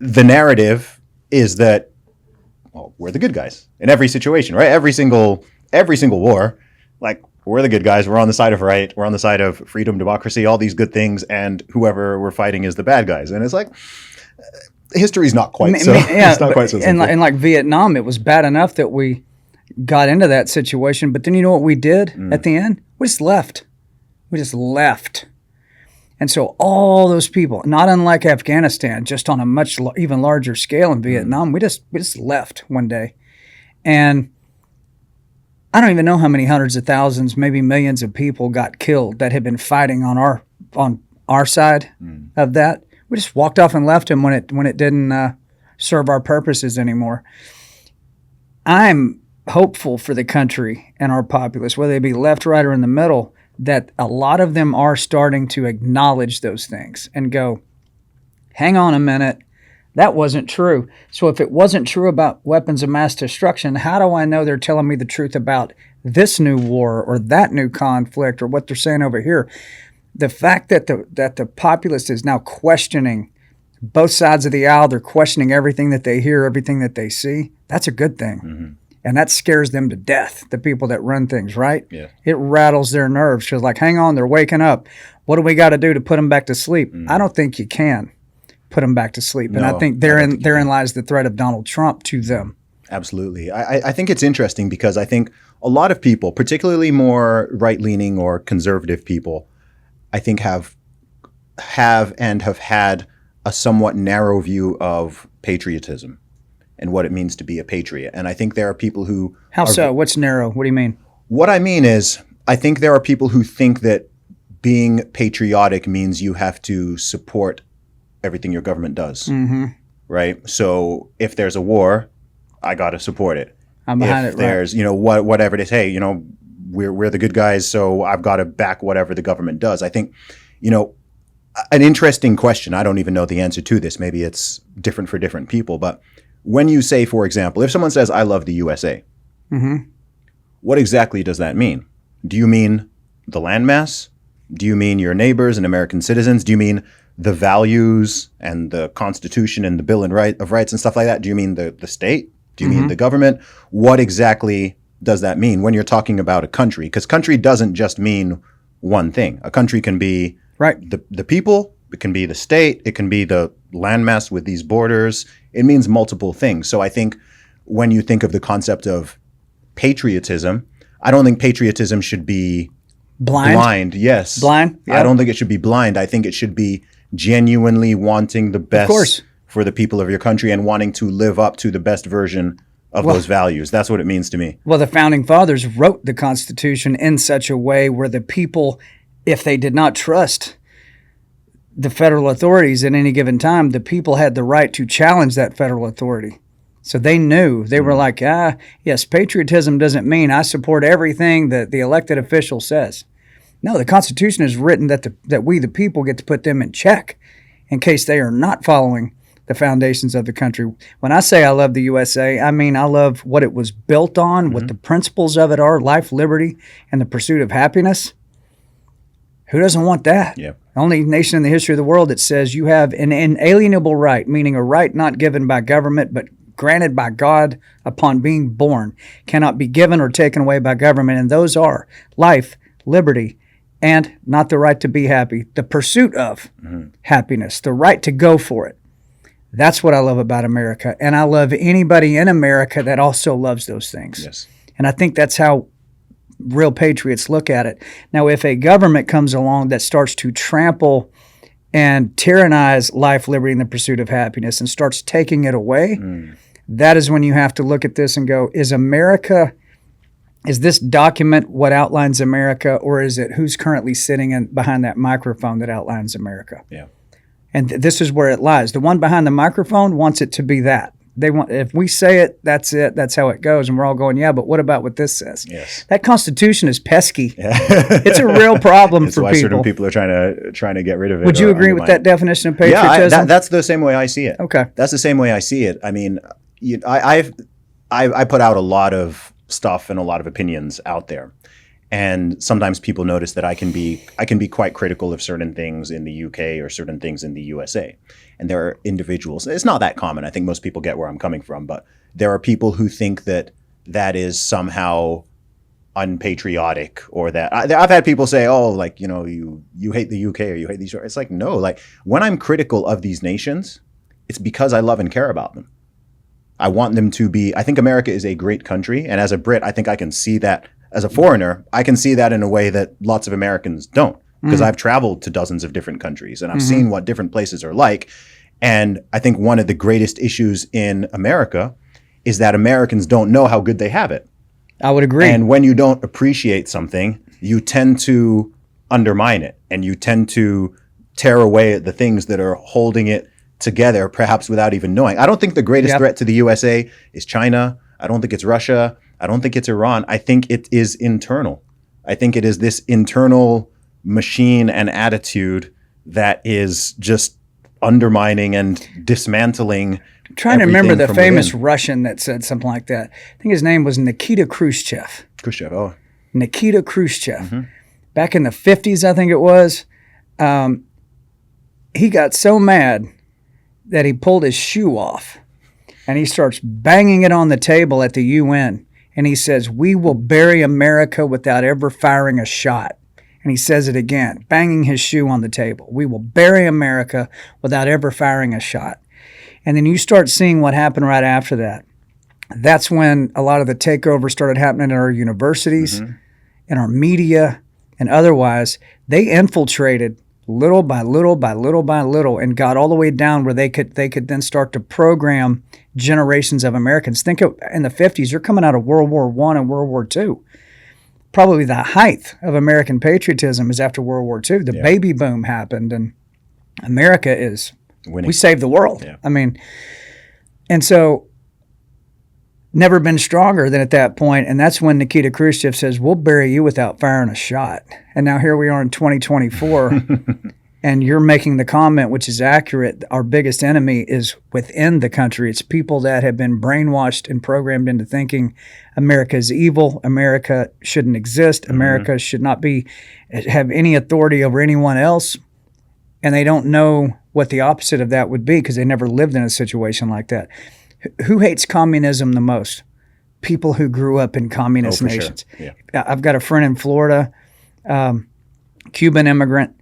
the narrative is that, well, we're the good guys in every situation, right? Every single war, like, we're the good guys. We're on the side of right. We're on the side of freedom, democracy, all these good things, and whoever we're fighting is the bad guys. And it's like, history's not quite so. Yeah, it's not quite so simple. And like Vietnam, it was bad enough that we got into that situation. But then you know what we did at the end? We just left. And so all those people, not unlike Afghanistan, just on a much even larger scale in Vietnam, we just left one day. And I don't even know how many hundreds of thousands, maybe millions of people got killed that had been fighting on our side of that. We just walked off and left them when it didn't serve our purposes anymore. I'm hopeful for the country and our populace, whether they be left, right, or in the middle, that a lot of them are starting to acknowledge those things and go, hang on a minute, that wasn't true. So if it wasn't true about weapons of mass destruction, how do I know they're telling me the truth about this new war or that new conflict or what they're saying over here? The fact that the populace is now questioning both sides of the aisle, they're questioning everything that they hear, everything that they see, that's a good thing. Mm-hmm. And that scares them to death, the people that run things, right? Yeah. It rattles their nerves because, like, hang on, they're waking up. What do we got to do to put them back to sleep? I don't think you can put them back to sleep. And I think therein lies the threat of Donald Trump to them. Absolutely. I think it's interesting because I think a lot of people, particularly more right-leaning or conservative people, I think have had a somewhat narrow view of patriotism and what it means to be a patriot. And I think there are people who... How so? What's narrow? What do you mean? What I mean is, I think there are people who think that being patriotic means you have to support everything your government does. Mm-hmm. Right? So if there's a war, I got to support it. I'm behind it, right? If there's, whatever it is, hey, we're the good guys, so I've got to back whatever the government does. I think, an interesting question, I don't even know the answer to this. Maybe it's different for different people, but when you say, for example, if someone says, I love the USA, what exactly does that mean? Do you mean the landmass? Do you mean your neighbors and American citizens? Do you mean the values and the Constitution and the Bill of Rights and stuff like that? Do you mean the state? Do you mean the government? What exactly does that mean when you're talking about a country? Because country doesn't just mean one thing. A country can be the people, it can be the state, it can be the landmass with these borders. It means multiple things. So I think when you think of the concept of patriotism, I don't think patriotism should be blind. Yes. Blind? Yeah. I don't think it should be blind. I think it should be genuinely wanting the best for the people of your country and wanting to live up to the best version of those values. That's what it means to me. Well, the Founding Fathers wrote the Constitution in such a way where the people, if they did not trust the federal authorities at any given time, the people had the right to challenge that federal authority. So they knew. They were like, yes, patriotism doesn't mean I support everything that the elected official says. No, the Constitution is written that we, the people, get to put them in check in case they are not following the foundations of the country. When I say I love the USA, I mean I love what it was built on, what the principles of it are, life, liberty, and the pursuit of happiness. Who doesn't want that? Yeah. The only nation in the history of the world that says you have an inalienable right, meaning a right not given by government but granted by God upon being born, cannot be given or taken away by government, and those are life, liberty, and not the right to be happy, the pursuit of happiness, the right to go for it. That's what I love about America, and I love anybody in America that also loves those things. Yes. And I think that's how real patriots look at it. Now, if a government comes along that starts to trample and tyrannize life, liberty, and the pursuit of happiness and starts taking it away, that is when you have to look at this and go, is this document what outlines America, or is it who's currently sitting behind that microphone that outlines America? Yeah. And this is where it lies. The one behind the microphone wants it to be that. If we say it, that's it. That's how it goes. And we're all going, yeah, but what about what this says? Yes. That Constitution is pesky. Yeah. It's a real problem for people. Certain people are trying to get rid of it. Would you agree with that definition of patriotism? Yeah, that's the same way I see it. Okay. That's the same way I see it. I mean, I put out a lot of stuff and a lot of opinions out there. And sometimes people notice that I can be quite critical of certain things in the UK or certain things in the USA. And there are individuals, it's not that common. I think most people get where I'm coming from, but there are people who think that that is somehow unpatriotic, or that I've had people say, oh, like, you know, you hate the UK or you hate these. It's like, no, like when I'm critical of these nations, it's because I love and care about them. I want them to be, I think America is a great country. And as a Brit, I think I can see that. As a foreigner, I can see that in a way that lots of Americans don't, because I've traveled to dozens of different countries and I've seen what different places are like. And I think one of the greatest issues in America is that Americans don't know how good they have it. I would agree. And when you don't appreciate something, you tend to undermine it and you tend to tear away at the things that are holding it together, perhaps without even knowing. I don't think the greatest threat to the USA is China. I don't think it's Russia. I don't think it's Iran. I think it is internal. I think it is this internal machine and attitude that is just undermining and dismantling. I'm trying to remember the famous within. Russian that said something like that. I think his name was Nikita Khrushchev. Khrushchev, oh. Nikita Khrushchev. Back in the 50s, I think it was, he got so mad that he pulled his shoe off and he starts banging it on the table at the UN. And he says, "We will bury America without ever firing a shot." And he says it again, banging his shoe on the table. "We will bury America without ever firing a shot." And then you start seeing what happened right after that. That's when a lot of the takeover started happening in our universities, in our media, and otherwise. They infiltrated little by little by little by little and got all the way down where they could then start to program generations of Americans. Think of in the 50s, you're coming out of World War I and World War II. Probably the height of American patriotism is after World War II. The baby boom happened and America is winning. We saved the world. Yeah. I mean, and so never been stronger than at that point. And that's when Nikita Khrushchev says, "We'll bury you without firing a shot." And now here we are in 2024 and you're making the comment, which is accurate. Our biggest enemy is within the country. It's people that have been brainwashed and programmed into thinking America is evil. America shouldn't exist. America should not have any authority over anyone else. And they don't know what the opposite of that would be because they never lived in a situation like that. Who hates communism the most? People who grew up in communist nations. Sure. Yeah. I've got a friend in Florida, Cuban immigrant,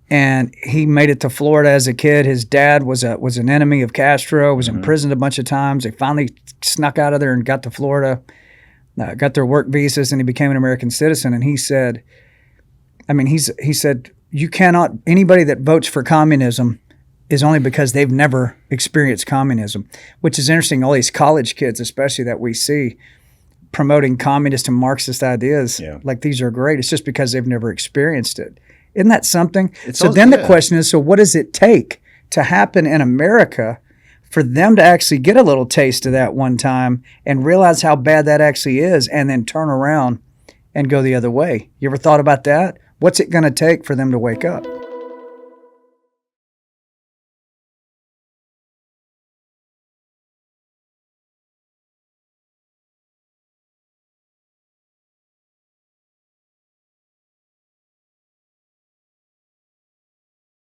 and he made it to Florida as a kid. His dad was an enemy of Castro, was imprisoned a bunch of times. They finally snuck out of there and got to Florida, got their work visas, and he became an American citizen. And he said, he said, you cannot, anybody that votes for communism is only because they've never experienced communism, which is interesting. All these college kids, especially that we see promoting communist and Marxist ideas, like these are great. It's just because they've never experienced it. Isn't that something? The question is, so what does it take to happen in America for them to actually get a little taste of that one time and realize how bad that actually is and then turn around and go the other way? You ever thought about that? What's it going to take for them to wake up?